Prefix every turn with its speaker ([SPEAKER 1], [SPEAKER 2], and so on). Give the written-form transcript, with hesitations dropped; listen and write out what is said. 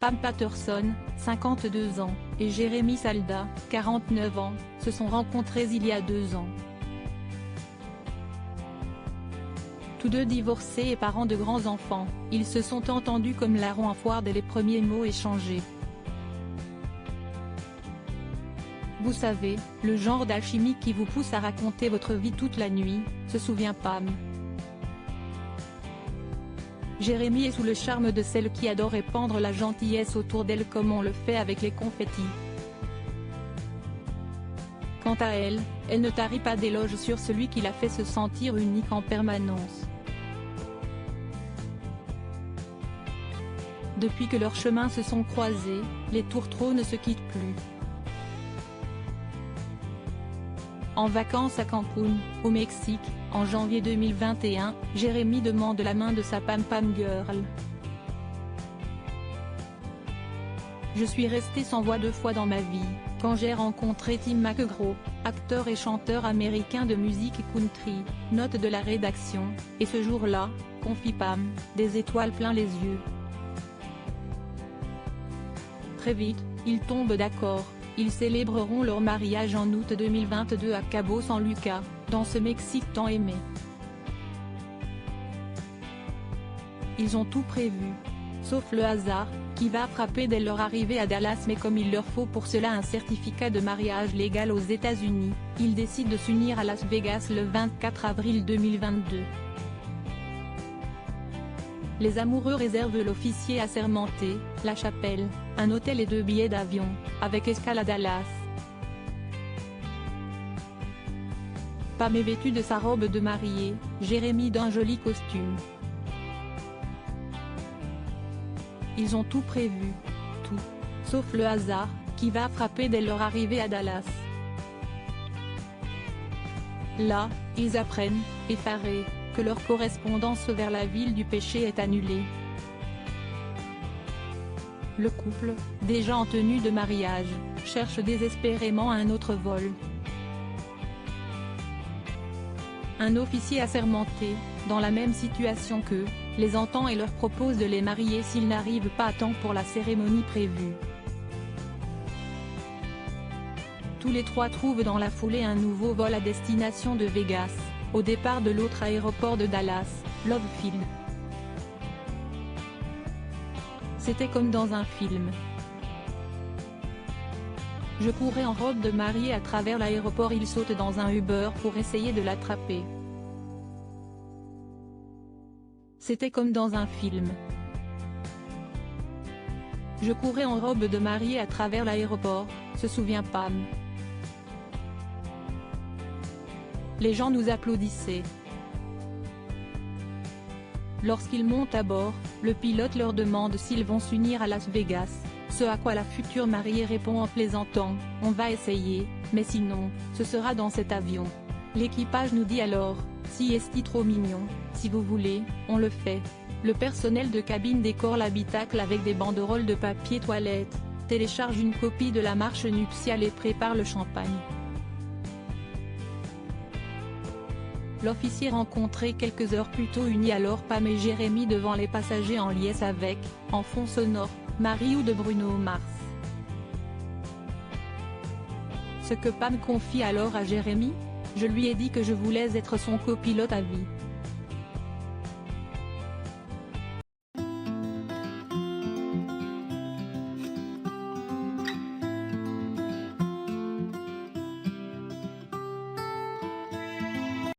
[SPEAKER 1] Pam Patterson, 52 ans, et Jeremy Salda, 49 ans, se sont rencontrés il y a 2 ans. Tous deux divorcés et parents de grands enfants, ils se sont entendus comme larron à foire dès les premiers mots échangés. Vous savez, le genre d'alchimie qui vous pousse à raconter votre vie toute la nuit, se souvient Pam. Jeremy est sous le charme de celle qui adore répandre la gentillesse autour d'elle comme on le fait avec les confettis. Quant à elle, elle ne tarit pas d'éloges sur celui qui la fait se sentir unique en permanence. Depuis que leurs chemins se sont croisés, les tourtereaux ne se quittent plus. En vacances à Cancun, au Mexique, en janvier 2021, Jeremy demande la main de sa Pam Girl. Je suis resté sans voix 2 fois dans ma vie, quand j'ai rencontré Tim McGraw, acteur et chanteur américain de musique country, note de la rédaction, et ce jour-là, confie Pam, des étoiles plein les yeux. Très vite, ils tombent d'accord. Ils célébreront leur mariage en août 2022 à Cabo San Lucas, dans ce Mexique tant aimé. Ils ont tout prévu. Sauf le hasard, qui va frapper dès leur arrivée à Dallas, mais comme il leur faut pour cela un certificat de mariage légal aux États-Unis, ils décident de s'unir à Las Vegas le 24 avril 2022. Les amoureux réservent l'officier assermenté, la chapelle, un hôtel et 2 billets d'avion, avec escale à Dallas. Pam est vêtue de sa robe de mariée, Jeremy d'un joli costume. Ils ont tout prévu. Tout. Sauf le hasard, qui va frapper dès leur arrivée à Dallas. Là, ils apprennent, effarés, que leur correspondance vers la ville du péché est annulée. Le couple, déjà en tenue de mariage, cherche désespérément un autre vol. Un officier assermenté, dans la même situation qu'eux, les entend et leur propose de les marier s'ils n'arrivent pas à temps pour la cérémonie prévue. Tous les trois trouvent dans la foulée un nouveau vol à destination de Vegas, au départ de l'autre aéroport de Dallas, Love Field. C'était comme dans un film. Je courais en robe de mariée à travers l'aéroport, il saute dans un Uber pour essayer de l'attraper. C'était comme dans un film. Je courais en robe de mariée à travers l'aéroport, se souvient Pam. Les gens nous applaudissaient. Lorsqu'ils montent à bord, le pilote leur demande s'ils vont s'unir à Las Vegas, ce à quoi la future mariée répond en plaisantant, « On va essayer, mais sinon, ce sera dans cet avion. » L'équipage nous dit alors, « Si est-il trop mignon, si vous voulez, on le fait. » Le personnel de cabine décore l'habitacle avec des banderoles de papier toilette, télécharge une copie de la marche nuptiale et prépare le champagne. L'officier rencontré quelques heures plus tôt unit alors Pam et Jeremy devant les passagers en liesse avec, en fond sonore, Marie-Ou de Bruno Mars. Ce que Pam confie alors à Jeremy, « Je lui ai dit que je voulais être son copilote à vie.